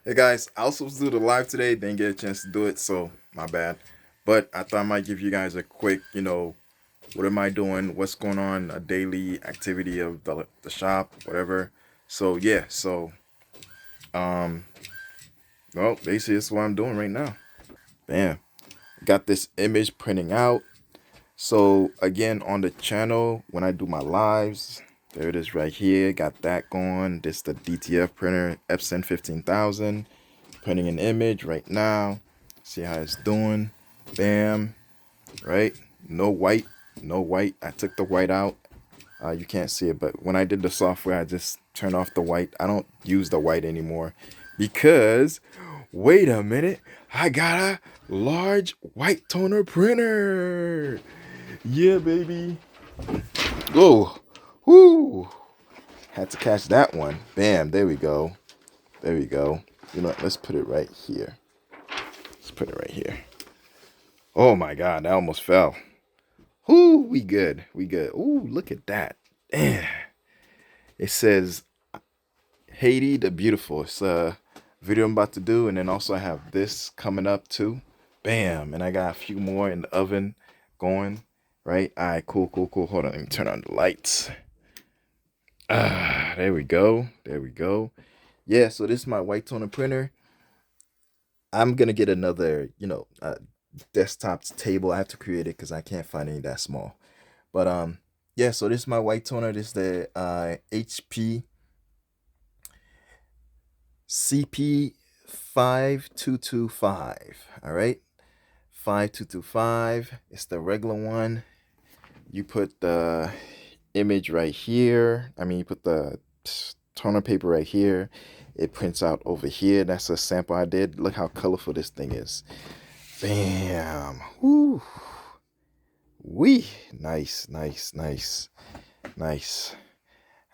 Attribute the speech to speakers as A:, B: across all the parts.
A: Hey guys, I was supposed to do the live today, didn't get a chance to do it, so my bad. But I thought I might give you guys a quick, what am I doing, what's going on, a daily activity of the shop, whatever. So yeah, um, well, basically it's what I'm doing right now. Bam, got this image printing out. So again, on the channel, when I do my lives, there it is right here. Got that going. This the DTF printer, xp15000. Printing an image right now. See how it's doing. Bam. Right. No white. No white. I took the white out. You can't see it, but when I did the software, I just turned off the white. I don't use the white anymore because, wait a minute, I got a large white toner printer. Yeah, baby. Oh, whoo. Had to catch that one. Bam. There we go. There we go. You know what? Let's put it right here. Let's put it right here. Oh my God, that almost fell. Ooh, we good. We good. Ooh, look at that. It says Haiti the Beautiful. It's a video I'm about to do, and then also I have this coming up too. Bam. And I got a few more in the oven going. Right? Alright, cool, cool, cool. Hold on, let me turn on the lights. There we go. There we go. Yeah, so this is my white toner printer. I'm gonna get another, desktop table. I have to create it because I can't find any that small. But yeah. So this is my white toner. This is the HP CP5225. All right, 5225. It's the regular one. You put the image right here. I mean, you put the toner paper right here. It prints out over here. That's a sample I did. Look how colorful this thing is. Bam. Woo. Wee. Nice, nice, nice, nice.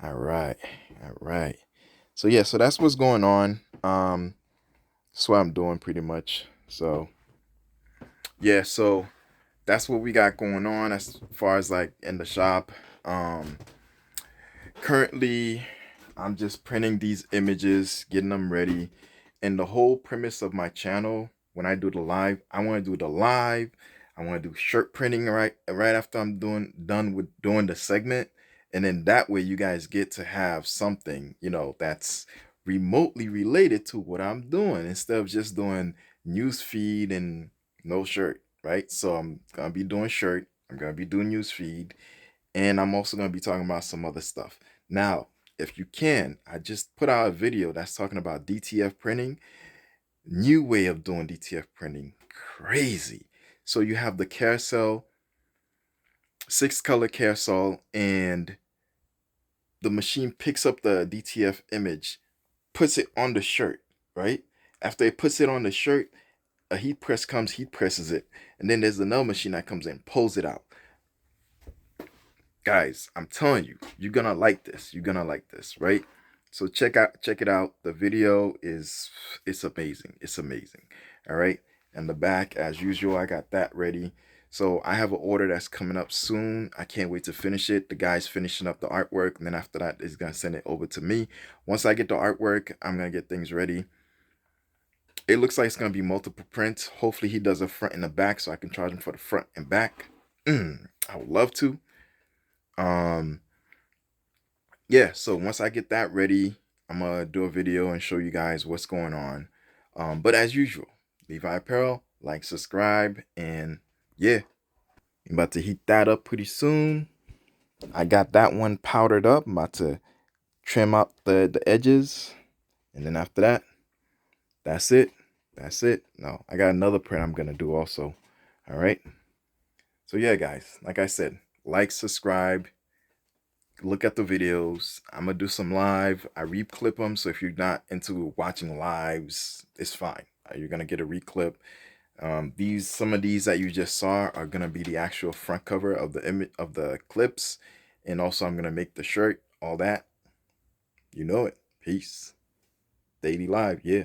A: All right. All right. So yeah, so that's what's going on. That's what I'm doing pretty much. So yeah, so that's what we got going on as far as like in the shop. Um Currently I'm just printing these images, getting them ready. And the whole premise of my channel, when I do the live, I want to do the live. I want to do shirt printing right after I'm done with doing the segment. And then that way you guys get to have something, that's remotely related to what I'm doing instead of just doing news feed and no shirt, right? So I'm gonna be doing shirt, I'm gonna be doing news feed, and I'm also going to be talking about some other stuff. Now, if you can, I just put out a video that's talking about DTF printing, new way of doing DTF printing, crazy. So you have the carousel, 6-color carousel, and the machine picks up the DTF image, puts it on the shirt, right? After it puts it on the shirt, a heat press comes, heat presses it, and then there's another machine that comes in, pulls it out. Guys, I'm telling you, you're gonna like this. You're gonna like this, right? So check it out. The video is it's amazing. It's amazing. All right. And the back, as usual, I got that ready. So I have an order that's coming up soon. I can't wait to finish it. The guy's finishing up the artwork, and then after that, he's gonna send it over to me. Once I get the artwork, I'm gonna get things ready. It looks like it's gonna be multiple prints. Hopefully, he does a front and a back, so I can charge him for the front and back. I would love to. Um, yeah, so once I get that ready, I'm gonna do a video and show you guys what's going on. But as usual, Levi Apparel, like, subscribe, and yeah, I'm about to heat that up pretty soon. I got that one powdered up. I'm about to trim out the edges, and then after that, that's it. That's it. No, I got another print I'm gonna do also. All right. So yeah, guys, like I said, like, subscribe, look at the videos. I'm gonna do some live. I reclip them, so if you're not into watching lives, it's fine. You're gonna get a reclip. Some of these that you just saw are gonna be the actual front cover of the image of the clips, and also I'm gonna make the shirt. All that, you know it. Peace. Daily live, yeah.